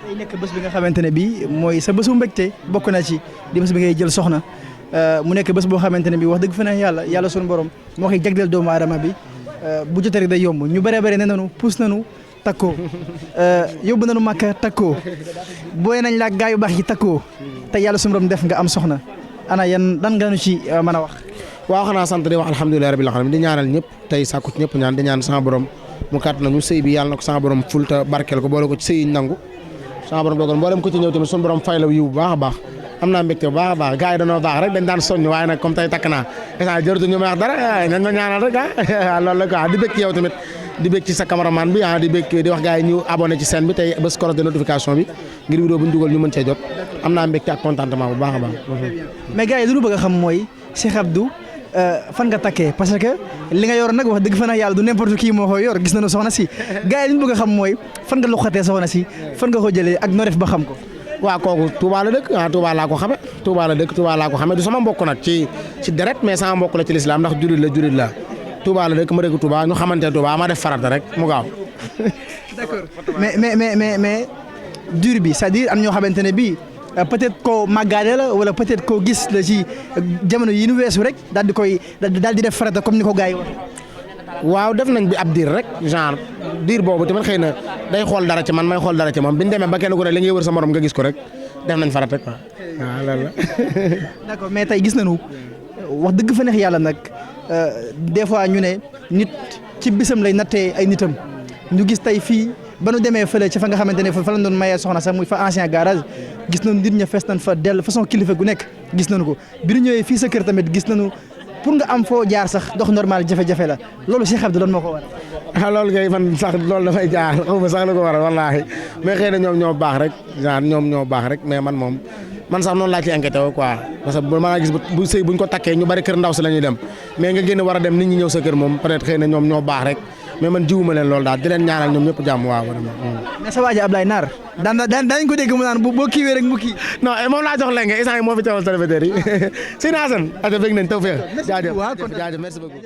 tey nekk bés bi nga xamante ne bii mooy sa bésu mbégte bokk na ci di bés bi ngay jël soxna mu nekk bés boo xamante ne bii wax dëgg fa ne yàlla sunu borom moo koy jagleel doomu aadama bi bu jotee rek day yomb ñu bëree bëri ne nanu puus nanu takkoo yóbbu nanu màkka takkoo booy nañ la gaa yu baax yi takkoo te yàlla sunu borom def nga am soxna ana yan dan nga nu ci mën a wax. waaw xanaa sant di wax alhamdulilah rabbil alamin di ñaanal ñëpp tey sàkku ci ñëpp ñaan di ñaan sama borom mu kàtt nañu sëy bi yàlla na ko sama borom ful te barkeel ko boole ko ci sëy yi nangu sama borom dogal mboolem ko ci ñëw tamit sunu borom fay la yiw bu baax a baax am naa mbégte bu baax a baax gars yi dañoo baax rek dañ daan soññ waaye nag comme tey takk naa instant jërëtu ñu may wax dara nañ ma ñaanal rek loolu la quoi di bég ci yow tamit di bég ci sa cameraman bi di bég di wax gars yi ñu abonné ci chaîne bi tey bés cloche de notification bi ngir vidéo bu ñu dugal ñu mën cee jot am naa mbégte ak contentement bu baax a baax. mais gars yi lu ñu bëgg a xam mooy Cheikh Abdou fan nga takkee parce que li nga yor nag wax dëgg fa nag yàlla du n'importe qui moo koy yor gis nañu soxna si gars yi li ñu bëgg a xam mooy fan nga loxatee soxna si fan nga ko jëlee ak noo def ba xam ko. waaw kooku Touba la dëkk Touba laa ko xame Touba la dëkk Touba laa ko xame du sama mbokk nag ci deret mais sama mbokk la ci lislaam ndax jurit la Touba la dëkk ma dëkk Touba ñu xamante Touba ma def farata rek mu gaaw. d'accord mais dur bi c'est-à-dire am ñoo xamante ne bii peut-être koo màggaale la wala peut-être koo gis la ci jamono yi nu weesu rek daal di def farata comme ni ko gars yi wax. waaw def nañ bi ab diir rek genre diir boobu tamit xëy na day xool dara ci man may xool dara ci moom bi ñu demee ba kenn ku ne li ngay wër sa morom nga gis ko rek def nañ farata quoi waaw loolu la. d'accord mais tey gis nañu wax dëgg fa neex yàlla nag des fois ñu ne nit ci bisam lay nattee ay nitam ñu gis tey fii ba nu demee fële ci fa nga xamante ne fa lañ doon mayee soxna sax muy fa ancien garage gis nañu nit ña fees nañ fa dell façon kilifa gu nekk gis nañu ko bi ñu ñëwee fii sa kër tamit gis nañu pour nga am foo jaar sax dox normal jafe-jafe la loolu Cheikh Abdou lan moo ko waral. loolu kay man sax loolu dafay jaar xaw ma sax la ko waral wallaahi mais xëy na ñoom ñoo baax rek genre ñoom ñoo baax rek mais man sax noonu laa ci inquiété woo quoi parce que mën naa gis bu sëy buñ ko takkee ñu bari kër ndaw si la ñuy dem mais nga génn war a dem nit ñi ñëw sa kër moom peut-être xëy na ñoom ñoo baax rek mais man jiwuma leen loolu daal di leen ñaanal ñoom ñëpp jàmm waaw vraiment. mais sa waa ji Ablaye Naar daañu ko dégg mu naan boo kiiwee rek mu kii. non moom laa jox léegi instant yii moo fi teewal téléspectateur yi si naa san ata bëgg nañ taw feex jaajëf jaajëf merci beaucoup.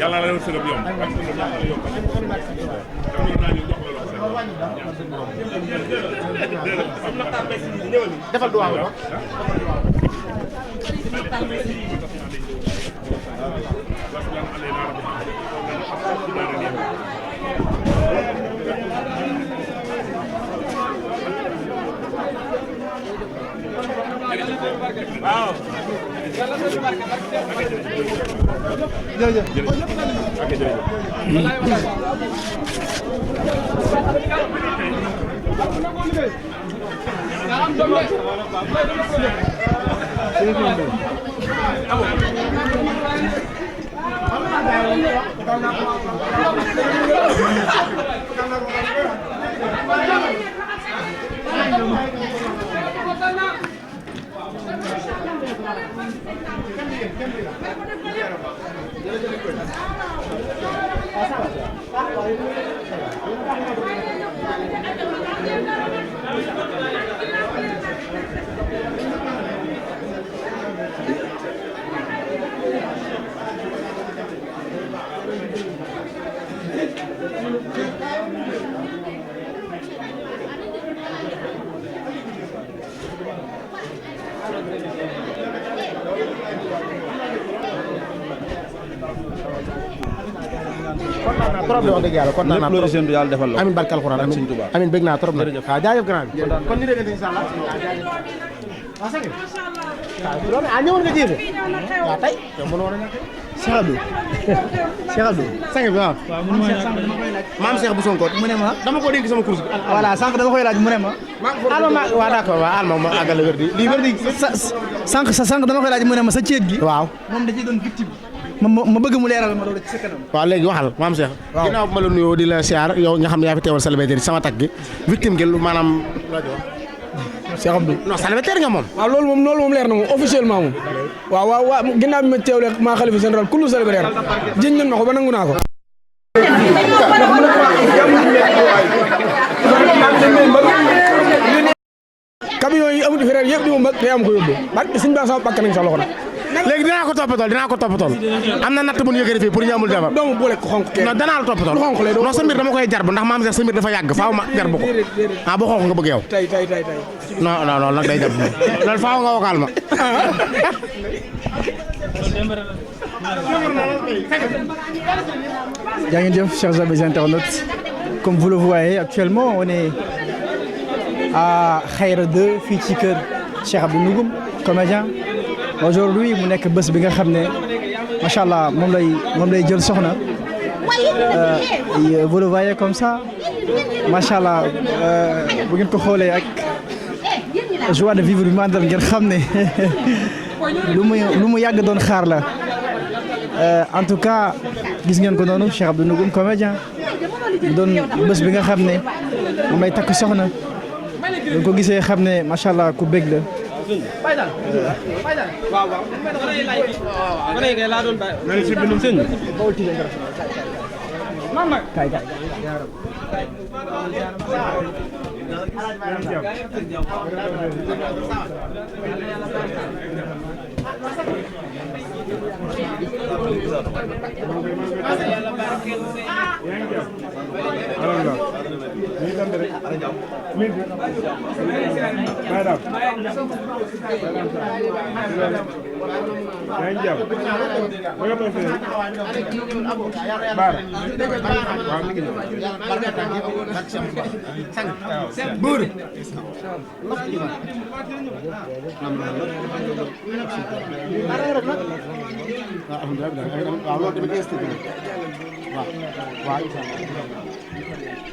yàlla na leen sërëb yomb defal duwaa ba waaw trop de wax dëgg yàlla kontaan naa trop lépp yàlla defal la amiin barke alxuraan amiin bëgg naa trop nag waaw jaajëf grand bi kon ñu déggante incha allah waaw sang loolu ñëwoon nga jiite waaw tey mën war a ñàkk Cheikh Abdou Cheikh Abdou sang bi waaw maam Cheikh bu Sonko mu ne ma dama ko dénk sama course bi voilà sànq dama koy laaj mu ne ma alma waaw d'accord waaw alma ma àggale wér di lii wér di sànq dama koy laaj mu ne ma sa ceet gi waaw moom da ciy doon victime ma bëgg mu leeral ma loolu ci sa kanam. waaw léegi waxal maam Cheikh ginnaaw ma la nuyoo di la siyaar yow nga xam ne yaa fi teewal célibataire sama tag gi victime gi lu maanaam Cheikh Abdou. non célibataire nga moom. waaw loolu moom leer na moom officiellement moom. waaw ginnaaw bi ma teewle maa xalifa général kullu célibataire jëñ nañ ma ko ba nangu naa ko. camion yi amul frère yëpp di ma mbëgg te am ko yóbbu barke suñu baax sama bakk nañ sa loxo nag. léegi dinaa ko toppatool am na natt bu ñu yëkkati fii pour ñu amul jabar. doomu boole ko xonk kenn. non danaa la toppatool non sa mbir dama koy jarbu ndax maam sax sa mbir dafa yàgg faaw ma jarbu ko ah bu xonk nga bëgg yow. tey non loolu nag day jarbu loolu faaw nga wokal ma. Jaa ngeen jëf chers amis internautes, comme vous le voyez actuellement on est à Khayra 2 fii ci kër Cheikh Abdou Nougoum comédien. Aujourd'hui mu nekk bés bi nga xam ne macha allah moom lay jël soxna vous le voyez comme ça macha allah bu ngeen ko xoolee ak joie de vivre bi mu àndal ngeen xam ne lu mu yàgg doon xaar la en tout cas gis ngeen ko noonu Cheikh Abdou Nougoum comédien doon bés bi nga xam ne moom lay takk soxna bu ko gisee xam ne macha allah ku bég la.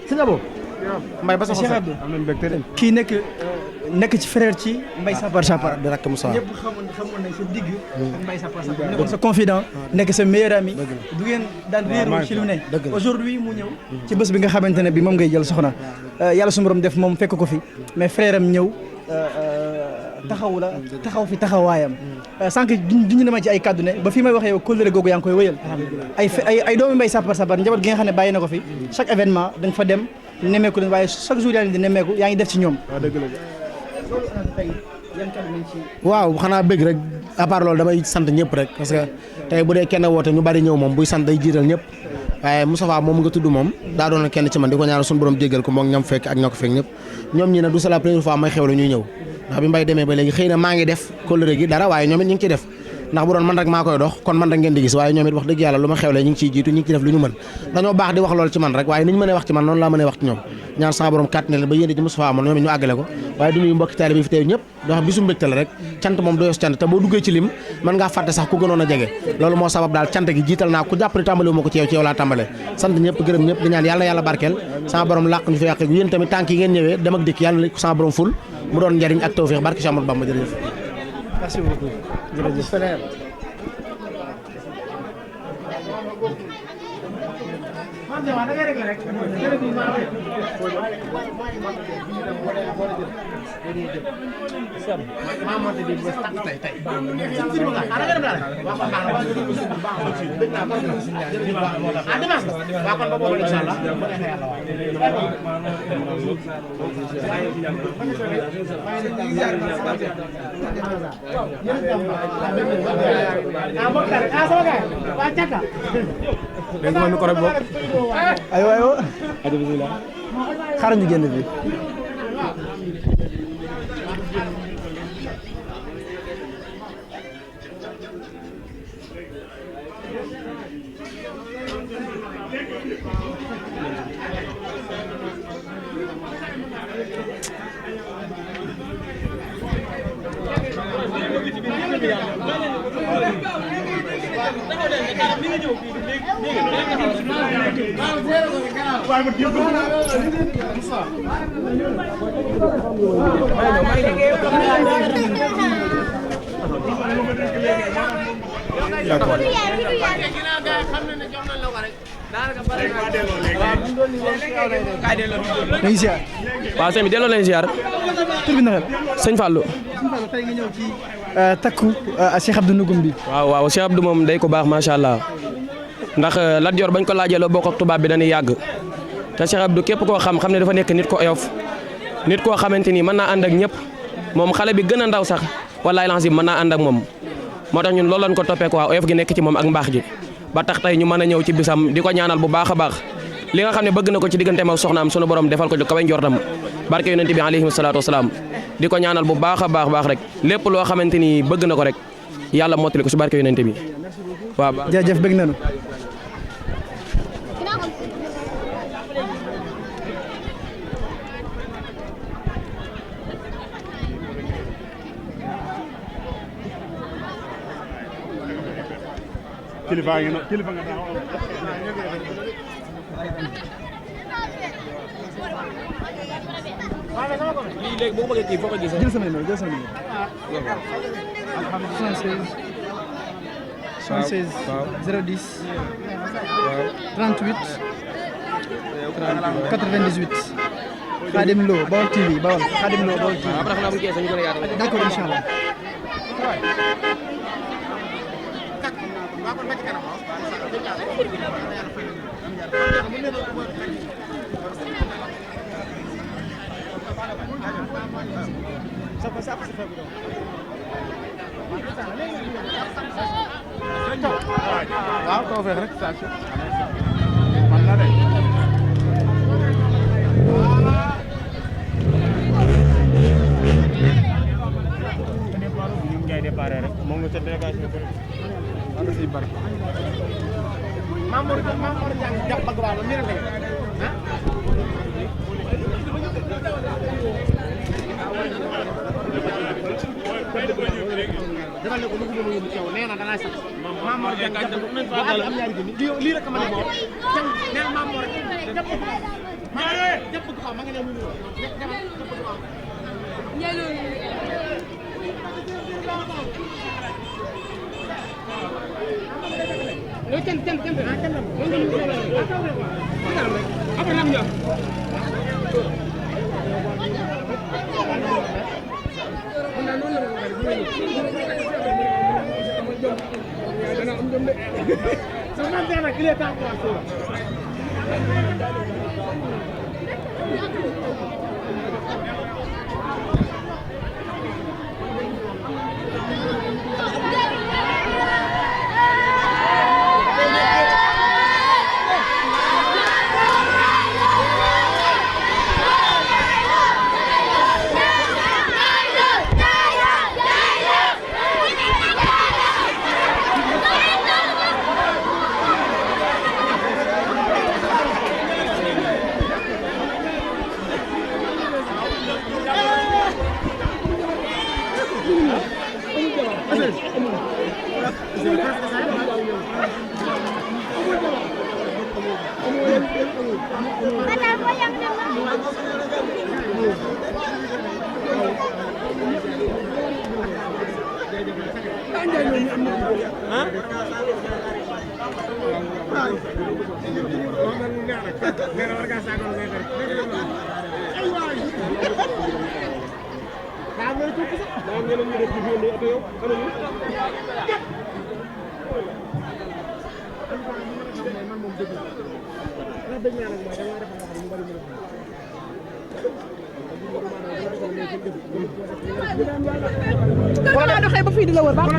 sëñ Abo Mbaye ba sa xol kii nekk ci frère ci Mbaye Sapar Sapar di rakk Moussa ñëpp xamoon nañ sa digg ak Mbaye Sapar Sapar nekkoon sa confident nekk sa meilleur ami du ngeen daan réeroo ci lu ne aujourd'hui mu ñëw ci bés bi nga xamante ne bi moom ngay jël soxna yàlla su borom def moom fekk ko fi mais frère am ñëw taxaw fi taxawaayam sànq duñu ne ma ci ay kàddu ne ba fii may waxee yow kóllëre googu yaa ngi koy wëyal ay doomi Mbaye Sapar Sapar njaboot gi nga xam ne bàyyi na ko fi chaque événement dañ fa dem nemmeeku leen waaye chaque jour yaa ngi di nemmeeku yaa ngi def ci ñoom. waaw xanaa bëgg rek à part loolu damay sant ñëpp rek parce que tey bu dee kenn woote ñu bari ñëw moom buy sant day jiital ñëpp waaye Moustapha moom nga tudd moom daa doon kenn ci man di ko ñaanal suñu borom jéggal ko moom ñam fekk ak ña ko fekk ñëpp ñoom ñi ne du c'est la première fois may xew la ñuy ñëw ndax bi Mbaye demee ba léegi xëy na maa ngi def kóllëre gi dara waaye ñoom it ñu ngi ciy def ndax bu doon man rek maa koy dox kon man rek ngeen di gis waaye ñoom it wax dëgg yàlla lu ma xewlee ñu ngi ciy jiitu ñu ngi ciy def lu ñu mën dañoo baax di wax lool ci man rek waaye ni ñu mënee wax ci man noonu laa mënee wax ci ñoom ñaan sama borom kàtt ne ba yéen ci Moustapha amoon ñoom it ñu àggale ko waaye du nuyu mbokki taalibe bi fi teew ñëpp di wax bisu mbégte la rek cant moom doyos cant te boo duggee ci lim mën ngaa fàtte sax ku gënoon a jege loolu moo sabab daal cant gi jiital naa ku jàpp ne tàmbale wu ma ko ci yow laa tàmbale sant ñëpp gërëm ñëpp di ñaan yàlla yàlla barkeel sama borom làq ñu fi yàq yéen tamit tànk yi ngeen ñëwee dem ak dikk yàlla sama borom ful mu doon njariñ ak tawfiix barke Cheikh Amadou Bamba jërëjëf merci beaucoup jërëjëf aywa xaaral ñu génn bi ngi ziar. waaw sëñ bi delloo leen ziar. tur bi naka la. sëñ Fallou. tey nga ñëw ci takku Cheikh Abdou Nougoum bi. waaw Cheikh Abdou moom day ko baax macha allah ndax Lat Joor bañ ko laajee la bokk ak tubaab bi dañuy yàgg te Cheikh Abdou képp koo xam ne dafa nekk nit ko oyof nit koo xamante ni mën naa ànd ak ñëpp moom xale bi gën a ndaw sax wallaay lancé mën naa ànd ak moom moo tax ñun loolu lañ ko toppee quoi oyof gi nekk ci moom ak mbaax gi ba tax tey ñu mën a ñëw ci bisam di ko ñaanal bu baax a baax li nga xam ne bëgg na ko ci digganteem ak soxnaam sunu borom defal ko ci kawe njortam barke yonent bi alayhi salaatu wasalaam di ko ñaanal bu baax a baax rek lépp loo xamante ni bëgg na ko rek yàlla mottali ko si barke yonent bi waaw. jaajëf bëgg nañu. kilifa nga taxaw lii léegi boo ko bëggee kii foo ko gisee. jël sama numéro 76 010 38 98 Khadim Lo Baol TV Baol Khadim Lo Baol TV. après xanaa bu ñu keesee ñu gën a yaatal. d'accord inchallah. waaw taw feex rek man na de ñu ngay déparé rek moom nga ca délégation ko wala ci bari Mamour Diagne japp ak wala mi rek hein defal ne ko lu ko mëna yóbbu ci yow neena da lay sax Mamour Diagne am ñaari gëni li rek ma def neel Mamour japp ko xam ma nga ne mu no ten Kalau ada kayak begitu di luar, bang.